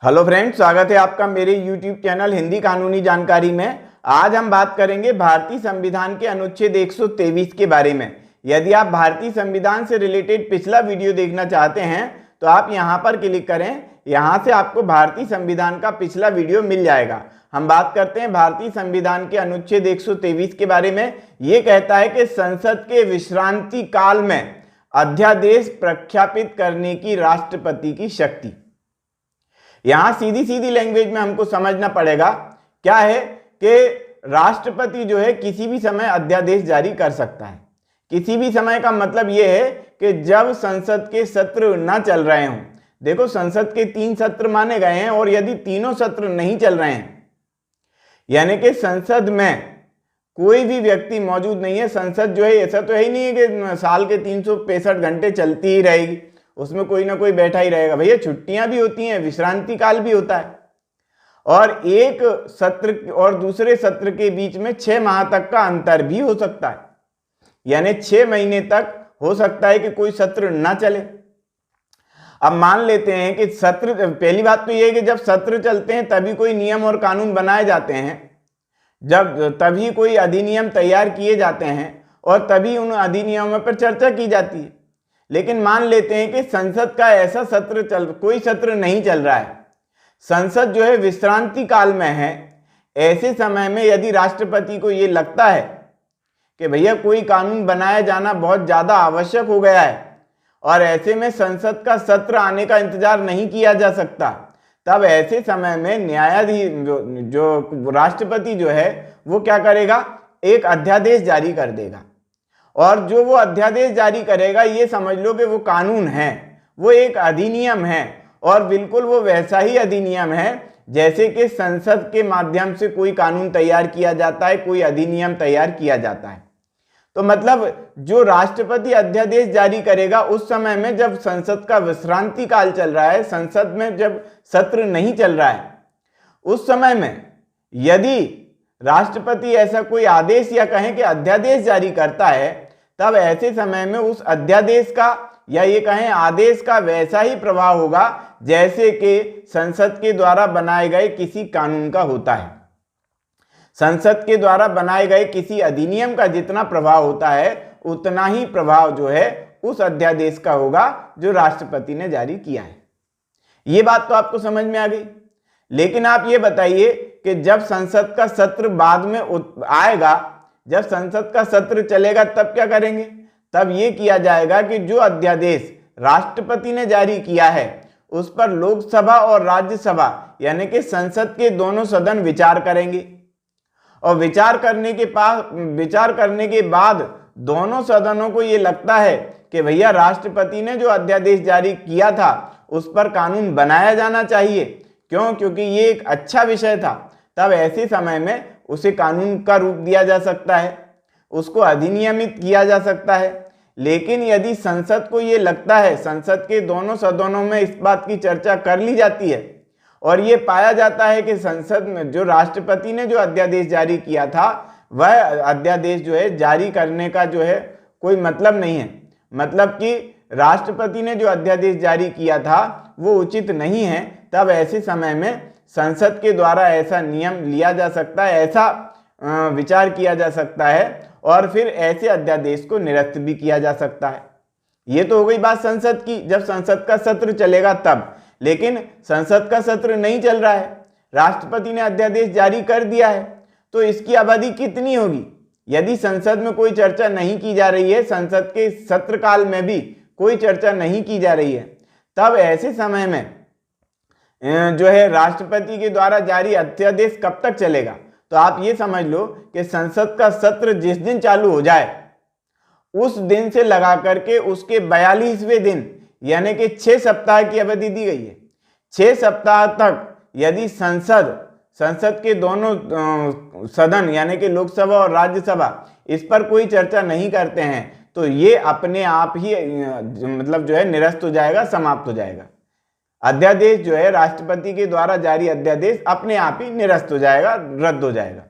Hello friends, स्वागत है आपका मेरे YouTube चैनल हिंदी कानूनी जानकारी में। आज हम बात करेंगे भारतीय संविधान के अनुच्छेद 123 के बारे में। यदि आप भारतीय संविधान से रिलेटेड पिछला वीडियो देखना चाहते हैं तो आप यहां पर क्लिक करें। यहां से आपको भारतीय संविधान का पिछला वीडियो मिल जाएगा। हम बात करते हैं भारतीय संविधान के अनुच्छेद 123 के बारे में। ये कहता है कि संसद के विश्रांति काल में अध्यादेश प्रख्यापित करने की राष्ट्रपति की शक्ति। यहां सीधी सीधी लैंग्वेज में हमको समझना पड़ेगा क्या है कि राष्ट्रपति जो है किसी भी समय अध्यादेश जारी कर सकता है। किसी भी समय का मतलब यह है कि जब संसद के सत्र न चल रहे हों। देखो, संसद के 3 सत्र माने गए हैं और यदि तीनों सत्र नहीं चल रहे हैं, यानी कि संसद में कोई भी व्यक्ति मौजूद नहीं है, संसद जो है ऐसा तो है ही नहीं है कि साल के 365 घंटे चलती ही रहेगी, उसमें कोई ना कोई बैठा ही रहेगा। भैया, छुट्टियां भी होती हैं, विश्रांति काल भी होता है और एक सत्र और दूसरे सत्र के बीच में 6 माह तक का अंतर भी हो सकता है, यानी 6 महीने तक हो सकता है कि कोई सत्र ना चले। अब मान लेते हैं कि सत्र, पहली बात तो यह है कि जब सत्र चलते हैं तभी कोई नियम और कानून बनाए जाते हैं, तभी कोई अधिनियम तैयार किए जाते हैं और तभी उन अधिनियमों पर चर्चा की जाती है। लेकिन मान लेते हैं कि संसद का ऐसा कोई सत्र नहीं चल रहा है, संसद जो है विश्रांति काल में है। ऐसे समय में यदि राष्ट्रपति को ये लगता है कि भैया कोई कानून बनाया जाना बहुत ज़्यादा आवश्यक हो गया है और ऐसे में संसद का सत्र आने का इंतजार नहीं किया जा सकता, तब ऐसे समय में न्यायाधीश जो राष्ट्रपति जो है वो क्या करेगा, एक अध्यादेश जारी कर देगा। और जो वो अध्यादेश जारी करेगा, ये समझ लो कि वो कानून है, वो एक अधिनियम है और बिल्कुल वो वैसा ही अधिनियम है जैसे कि संसद के माध्यम से कोई कानून तैयार किया जाता है, कोई अधिनियम तैयार किया जाता है। तो मतलब जो राष्ट्रपति अध्यादेश जारी करेगा उस समय में जब संसद का विश्रांति काल चल रहा है, संसद में जब सत्र नहीं चल रहा है, उस समय में यदि राष्ट्रपति ऐसा कोई आदेश या कहें कि अध्यादेश जारी करता है, तब ऐसे समय में उस अध्यादेश का या ये कहें आदेश का वैसा ही प्रभाव होगा जैसे कि संसद के द्वारा बनाए गए किसी कानून का होता है। संसद के द्वारा बनाए गए किसी अधिनियम का जितना प्रभाव होता है उतना ही प्रभाव जो है उस अध्यादेश का होगा जो राष्ट्रपति ने जारी किया है। ये बात तो आपको समझ में आ गई। लेकिन आप ये बताइए कि जब संसद का सत्र बाद में आएगा, जब संसद का सत्र चलेगा, तब क्या करेंगे? तब ये किया जाएगा कि जो अध्यादेश राष्ट्रपति ने जारी किया है उस पर लोकसभा और राज्यसभा यानी कि संसद के दोनों सदन विचार करेंगे और विचार करने के बाद दोनों सदनों को ये लगता है कि भैया राष्ट्रपति ने जो अध्यादेश जारी किया था उस पर कानून बनाया जाना चाहिए। क्यों? क्योंकि ये एक अच्छा विषय था। तब ऐसे समय में उसे कानून का रूप दिया जा सकता है, उसको अधिनियमित किया जा सकता है। लेकिन यदि संसद को ये लगता है, संसद के दोनों सदनों में इस बात की चर्चा कर ली जाती है और ये पाया जाता है कि संसद में जो राष्ट्रपति ने जो अध्यादेश जारी किया था वह अध्यादेश जो है जारी करने का जो है कोई मतलब नहीं है, मतलब कि राष्ट्रपति ने जो अध्यादेश जारी किया था वो उचित नहीं है, तब ऐसे समय में संसद के द्वारा ऐसा नियम लिया जा सकता है, ऐसा विचार किया जा सकता है और फिर ऐसे अध्यादेश को निरस्त भी किया जा सकता है। ये तो हो गई बात संसद की, जब संसद का सत्र चलेगा तब। लेकिन संसद का सत्र नहीं चल रहा है, राष्ट्रपति ने अध्यादेश जारी कर दिया है, तो इसकी अवधि कितनी होगी? यदि संसद में कोई चर्चा नहीं की जा रही है, संसद के सत्र काल में भी कोई चर्चा नहीं की जा रही है, तब ऐसे समय में जो है राष्ट्रपति के द्वारा जारी अध्यादेश कब तक चलेगा? तो आप ये समझ लो कि संसद का सत्र जिस दिन चालू हो जाए उस दिन से लगा करके उसके 42वें दिन यानी कि 6 सप्ताह की अवधि दी गई है। 6 सप्ताह तक यदि संसद के दोनों सदन यानी कि लोकसभा और राज्यसभा इस पर कोई चर्चा नहीं करते हैं तो ये अपने आप ही मतलब जो है निरस्त हो जाएगा, समाप्त हो जाएगा। अध्यादेश जो है राष्ट्रपति के द्वारा जारी अध्यादेश अपने आप ही निरस्त हो जाएगा, रद्द हो जाएगा।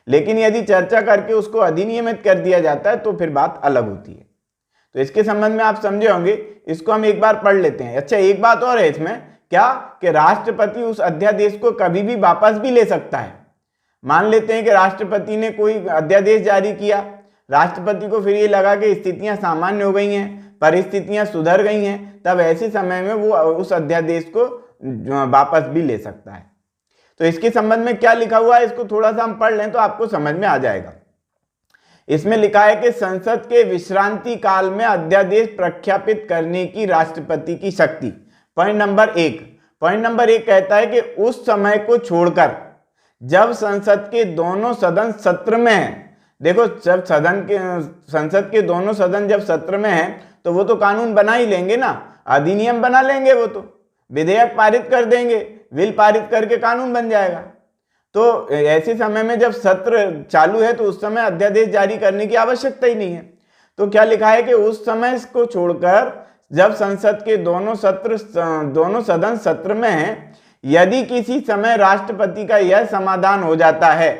लेकिन यदि चर्चा करके उसको अधिनियमित कर दिया जाता है तो फिर बात अलग होती है। तो इसके संबंध में आप समझे होंगे, इसको हम एक बार पढ़ लेते हैं। अच्छा, एक बात और है इसमें क्या कि राष्ट्रपति उस अध्यादेश को कभी भी वापस भी ले सकता है। मान लेते हैं कि राष्ट्रपति ने कोई अध्यादेश जारी किया, राष्ट्रपति को फिर ये लगा कि स्थितियां सामान्य हो गई हैं, परिस्थितियां सुधर गई हैं, तब ऐसे समय में वो उस अध्यादेश को वापस भी ले सकता है। तो इसके संबंध में क्या लिखा हुआ है, इसको थोड़ा सा हम पढ़ लें तो आपको समझ में आ जाएगा। इसमें लिखा है कि संसद के विश्रांति काल में अध्यादेश प्रख्यापित करने की राष्ट्रपति की शक्ति। पॉइंट नंबर एक कहता है कि उस समय को छोड़कर जब संसद के दोनों सदन सत्र में हैं, देखो जब संसद के दोनों सदन जब सत्र में हैं तो वो तो कानून बना ही लेंगे ना, अधिनियम बना लेंगे, वो तो विधेयक पारित कर देंगे, बिल पारित करके कानून बन जाएगा। तो ऐसे समय में जब सत्र चालू है तो उस समय अध्यादेश जारी करने की आवश्यकता ही नहीं है। तो क्या लिखा है कि उस समय को छोड़कर जब संसद के दोनों सदन सत्र में हैं, यदि किसी समय राष्ट्रपति का यह समाधान हो जाता है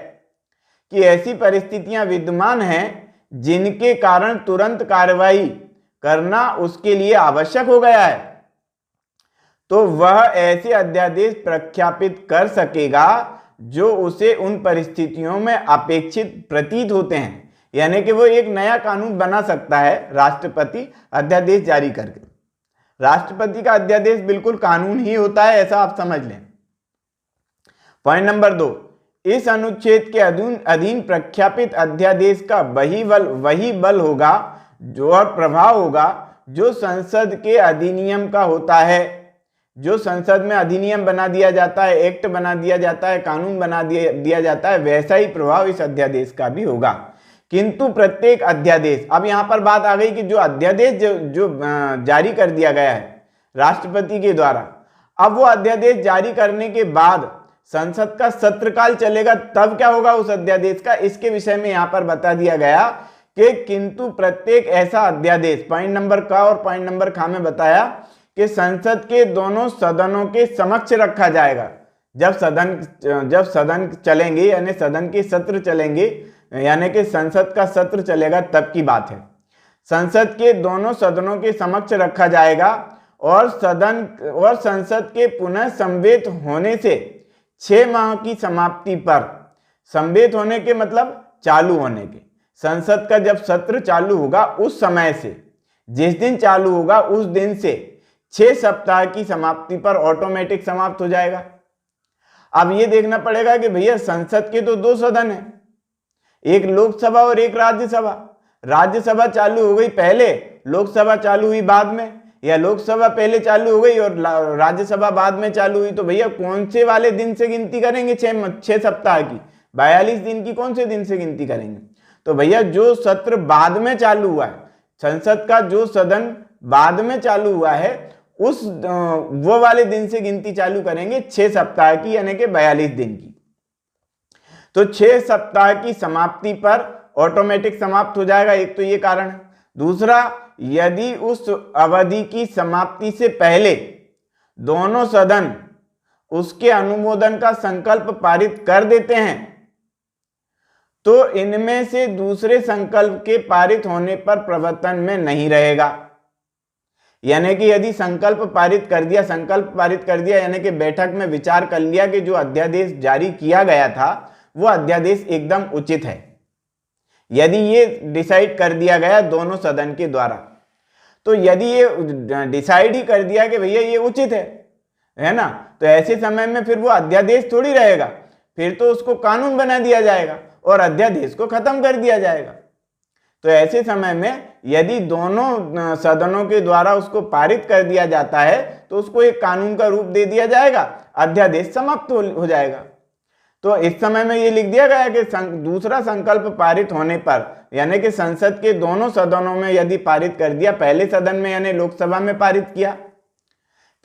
कि ऐसी परिस्थितियां विद्यमान हैं जिनके कारण तुरंत कार्रवाई करना उसके लिए आवश्यक हो गया है, तो वह ऐसे अध्यादेश प्रख्यापित कर सकेगा जो उसे उन परिस्थितियों में अपेक्षित प्रतीत होते हैं। यानी कि वो एक नया कानून बना सकता है राष्ट्रपति अध्यादेश जारी करके। राष्ट्रपति का अध्यादेश बिल्कुल कानून ही होता है, ऐसा आप समझ लें। पॉइंट नंबर 2, इस अनुच्छेद के अधीन प्रख्यापित अध्यादेश का वही बल होगा जो और प्रभाव होगा जो संसद के अधिनियम का होता है। जो संसद में अधिनियम बना दिया जाता है, एक्ट बना दिया जाता है, कानून बना दिया जाता है, वैसा ही प्रभाव इस अध्यादेश का भी होगा। किंतु प्रत्येक अध्यादेश, अब यहां पर बात आ गई कि जो अध्यादेश जो जारी कर दिया गया है राष्ट्रपति के द्वारा, अब वो अध्यादेश जारी करने के बाद संसद का सत्रकाल चलेगा, तब क्या होगा उस अध्यादेश का, इसके विषय में यहां पर बता दिया गया कि किंतु प्रत्येक ऐसा अध्यादेश, पॉइंट नंबर क और पॉइंट नंबर ख में बताया कि संसद के दोनों सदनों के समक्ष रखा जाएगा। जब सदन चलेंगे यानी सदन के सत्र चलेंगे, यानी कि संसद का सत्र चलेगा तब की बात है। संसद के दोनों सदनों के समक्ष रखा जाएगा और संसद के पुनः संवेद होने से 6 माह की समाप्ति पर, संवेद होने के मतलब चालू होने के, संसद का जब सत्र चालू होगा उस समय से, जिस दिन चालू होगा उस दिन से 6 सप्ताह की समाप्ति पर ऑटोमेटिक समाप्त हो जाएगा। अब ये देखना पड़ेगा कि भैया संसद के तो 2 सदन हैं, एक लोकसभा और एक राज्यसभा। राज्यसभा चालू हो गई पहले, लोकसभा चालू हुई बाद में, या लोकसभा पहले चालू हो गई और राज्यसभा बाद में चालू हुई, तो भैया कौन से वाले दिन से गिनती करेंगे 6 सप्ताह की? 42 दिन की कौन से दिन से गिनती करेंगे? तो भैया जो सत्र बाद में चालू हुआ है, संसद का जो सदन बाद में चालू हुआ है, वो वाले दिन से गिनती चालू करेंगे 6 सप्ताह की, यानी कि 42 दिन की। तो 6 सप्ताह की समाप्ति पर ऑटोमेटिक समाप्त हो जाएगा, एक तो ये कारण है। दूसरा, यदि उस अवधि की समाप्ति से पहले दोनों सदन उसके अनुमोदन का संकल्प पारित कर देते हैं तो इनमें से दूसरे संकल्प के पारित होने पर प्रवर्तन में नहीं रहेगा। यानी कि यदि संकल्प पारित कर दिया यानी कि बैठक में विचार कर लिया कि जो अध्यादेश जारी किया गया था वो अध्यादेश एकदम उचित है, यदि ये डिसाइड कर दिया गया दोनों सदन के द्वारा, तो यदि ये डिसाइड ही कर दिया कि भैया ये उचित है ना, तो ऐसे समय में फिर वो अध्यादेश थोड़ी रहेगा, फिर तो उसको कानून बना दिया जाएगा और अध्यादेश को खत्म कर दिया जाएगा। तो ऐसे समय में यदि दोनों सदनों के द्वारा उसको पारित कर दिया जाता है तो उसको एक कानून का रूप दे दिया जाएगा, अध्यादेश समाप्त हो जाएगा। तो इस समय में ये लिख दिया गया कि दूसरा संकल्प पारित होने पर, यानी कि संसद के दोनों सदनों में यदि पारित कर दिया, पहले सदन में यानी लोकसभा में पारित किया,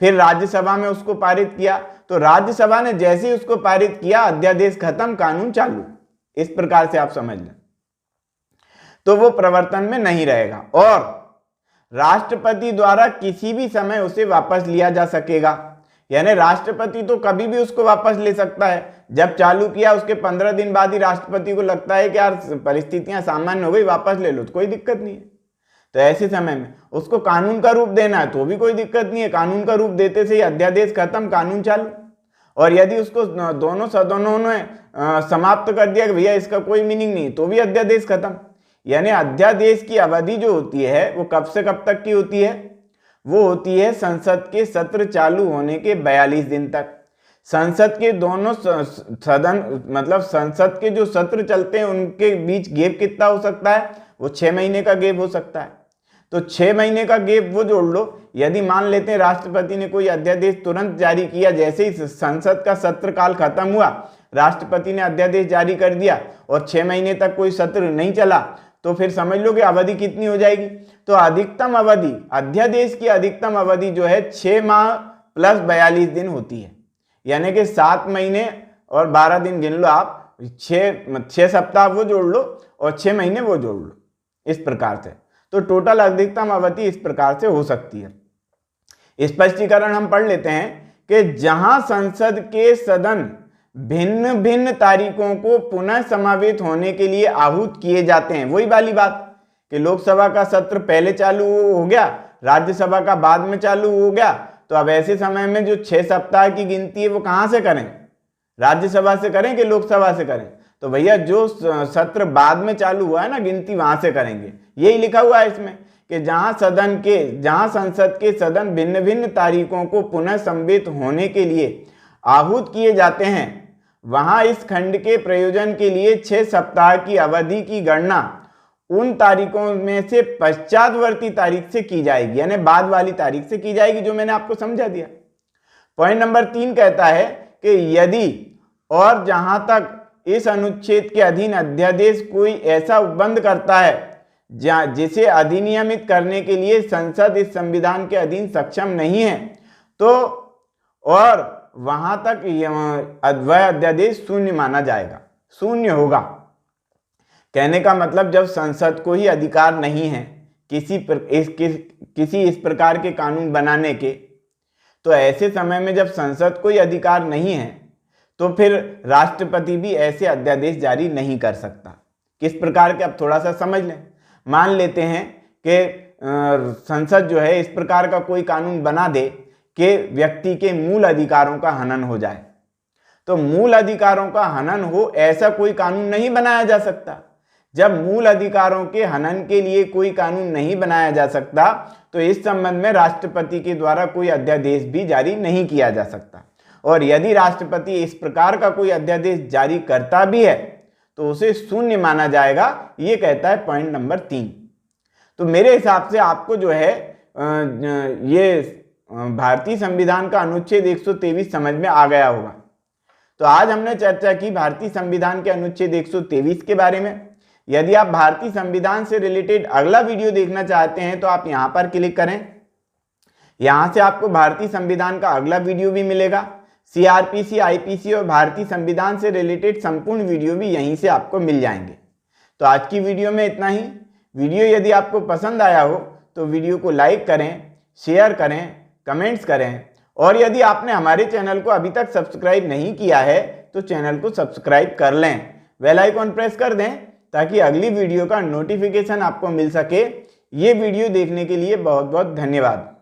फिर राज्यसभा में उसको पारित किया, तो राज्यसभा ने जैसे ही उसको पारित किया अध्यादेश खत्म, कानून चालू। इस प्रकार से आप समझ लें, तो वो प्रवर्तन में नहीं रहेगा और राष्ट्रपति द्वारा किसी भी समय उसे वापस लिया जा सकेगा। यानी राष्ट्रपति तो कभी भी उसको वापस ले सकता है। जब चालू किया उसके 15 दिन बाद ही राष्ट्रपति को लगता है कि यार परिस्थितियां सामान्य हो गई, वापस ले लो, तो कोई दिक्कत नहीं है। तो ऐसे समय में उसको कानून का रूप देना है तो भी कोई दिक्कत नहीं है, कानून का रूप देते से ही अध्यादेश खत्म, कानून चालू। और यदि उसको दोनों सदनों ने समाप्त कर दिया कि भैया इसका कोई मीनिंग नहीं, तो भी अध्यादेश खत्म। यानी अध्यादेश की अवधि जो होती है वो कब से कब तक की होती है? वो होती है संसद के सत्र चालू होने के 42 दिन तक। संसद के दोनों सदन मतलब संसद के जो सत्र चलते हैं उनके बीच गैप कितना हो सकता है? वो 6 महीने का गैप हो सकता है। तो 6 महीने का गैप वो जोड़ लो। यदि मान लेते हैं राष्ट्रपति ने कोई अध्यादेश तुरंत जारी किया, जैसे ही संसद का सत्र काल खत्म हुआ राष्ट्रपति ने अध्यादेश जारी कर दिया और 6 महीने तक कोई सत्र नहीं चला, तो फिर समझ लो कि अवधि कितनी हो जाएगी? तो अधिकतम अवधि, अध्यादेश की अधिकतम अवधि जो है 6 माह प्लस 42 दिन होती है। यानी कि 7 महीने और 12 दिन गिन लो आप, 6 सप्ताह वो जोड़ लो और 6 महीने वो जोड़ लो, इस प्रकार से। तो टोटल अधिकतम अवधि इस प्रकार से हो सकती है। स्पष्टीकरण हम पढ़ लेते हैं कि जहां संसद के सदन भिन्न भिन्न तारीखों को पुनः समावेत होने के लिए आहूत किए जाते हैं, वही वाली बात कि लोकसभा का सत्र पहले चालू हो गया, राज्यसभा का बाद में चालू हो गया, तो अब ऐसे समय में जो 6 सप्ताह की गिनती है वो कहां से करें? राज्यसभा से करें कि लोकसभा से करें? तो भैया जो सत्र बाद में चालू हुआ है ना, गिनती वहां से करेंगे। यही लिखा हुआ है इसमें कि जहां संसद के सदन भिन्न भिन्न तारीखों को पुनः समवेत होने के लिए आहूत किए जाते हैं, वहां इस खंड के प्रयोजन के लिए 6 सप्ताह की अवधि की गणना उन तारीखों में से पश्चातवर्ती तारीख से की जाएगी, यानी बाद वाली तारीख से की जाएगी, जो मैंने आपको समझा दिया। पॉइंट नंबर 3 कहता है कि यदि और जहां तक इस अनुच्छेद के अधीन अध्यादेश कोई ऐसा उपबंध करता है जिसे अधिनियमित करने के लिए संसद इस संविधान के अधीन सक्षम नहीं है, तो और वहां तक वह अध्यादेश शून्य माना जाएगा, शून्य होगा। कहने का मतलब जब संसद को ही अधिकार नहीं है किसी इस प्रकार के कानून बनाने के, तो ऐसे समय में जब संसद को ही अधिकार नहीं है तो फिर राष्ट्रपति भी ऐसे अध्यादेश जारी नहीं कर सकता। किस प्रकार के, अब थोड़ा सा समझ लें। मान लेते हैं कि संसद जो है इस प्रकार का कोई कानून बना दे कि व्यक्ति के मूल अधिकारों का हनन हो जाए, तो मूल अधिकारों का हनन हो ऐसा कोई कानून नहीं बनाया जा सकता। जब मूल अधिकारों के हनन के लिए कोई कानून नहीं बनाया जा सकता तो इस संबंध में राष्ट्रपति के द्वारा कोई अध्यादेश भी जारी नहीं किया जा सकता। और यदि राष्ट्रपति इस प्रकार का कोई अध्यादेश जारी करता भी है तो उसे शून्य माना जाएगा, ये कहता है पॉइंट नंबर 3। तो मेरे हिसाब से आपको जो है ये भारतीय संविधान का अनुच्छेद 123 समझ में आ गया होगा। तो आज हमने चर्चा की भारतीय संविधान के अनुच्छेद 123 के बारे में। यदि आप भारतीय संविधान से रिलेटेड अगला वीडियो देखना चाहते हैं तो आप यहां पर क्लिक करें, यहां से आपको भारतीय संविधान का अगला वीडियो भी मिलेगा। सीआरपीसी, आईपीसी और भारतीय संविधान से रिलेटेड संपूर्ण वीडियो भी यहीं से आपको मिल जाएंगे। तो आज की वीडियो में इतना ही। वीडियो यदि आपको पसंद आया हो तो वीडियो को लाइक करें, शेयर करें, कमेंट्स करें, और यदि आपने हमारे चैनल को अभी तक सब्सक्राइब नहीं किया है तो चैनल को सब्सक्राइब कर लें, बेल आइकॉन प्रेस कर दें ताकि अगली वीडियो का नोटिफिकेशन आपको मिल सके। ये वीडियो देखने के लिए बहुत बहुत धन्यवाद।